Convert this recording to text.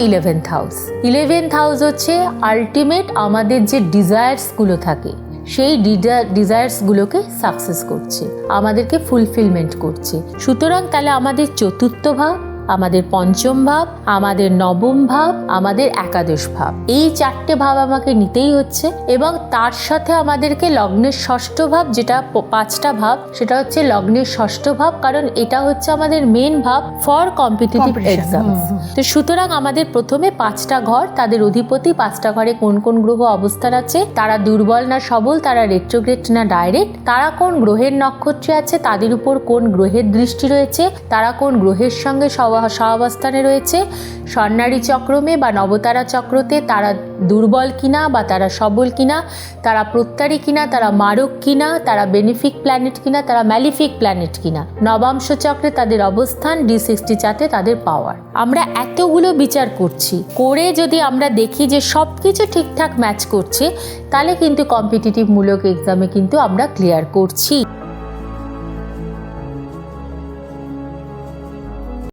11th house. 11th house হচ্ছে ultimate আমাদের যে ডিজায়ার্সগুলো থাকে সেই ডিজায়ার্সগুলোকে সাকসেস করছে, আমাদেরকে ফুলফিলমেন্ট করছে। সুতরাং তাহলে আমাদের চতুর্থ ভাব, আমাদের পঞ্চম ভাব, আমাদের নবম ভাব, আমাদের একাদশ ভাব, এই চারটে ভাব আমাকে নিতেই হচ্ছে। এবং তার সাথে আমাদেরকে লগ্নের ষষ্ঠ ভাব, যেটা পাঁচটা ভাব, সেটা হচ্ছে লগ্নের ষষ্ঠ ভাব, কারণ এটা হচ্ছে আমাদের মেন ভাব ফর কম্পিটিটিভ এক্সাম। তো সুতরাং আমাদের প্রথমে পাঁচটা ঘর, তাদের অধিপতি, পাঁচটা ঘরে কোন কোন গ্রহ অবস্থান আছে, তারা দুর্বল না সবল, তারা রেট্রোগ্রেড না ডাইরেক্ট, তারা কোন গ্রহের নক্ষত্রে আছে, তাদের উপর কোন গ্রহের দৃষ্টি রয়েছে, তারা কোন গ্রহের সঙ্গে সহাবস্থানে রয়েছে, স্বর্ণারী চক্রমে বা নবতারা চক্রতে তারা দুর্বল কিনা বা তারা সবল কিনা, তারা প্রত্যারী কিনা, তারা মারক কিনা, তারা বেনিফিক প্ল্যানেট কিনা, তারা ম্যালিফিক প্ল্যানেট কিনা, নবাংশ চক্রে তাদের অবস্থান, D60 চার্টে তাদের পাওয়ার। আমরা এতগুলো বিচার করছি, করে যদি আমরা দেখি যে সব কিছু ঠিকঠাক ম্যাচ করছে, তাহলে কিন্তু কম্পিটিটিভ মূলক এক্সামে কিন্তু আমরা ক্লিয়ার করছি।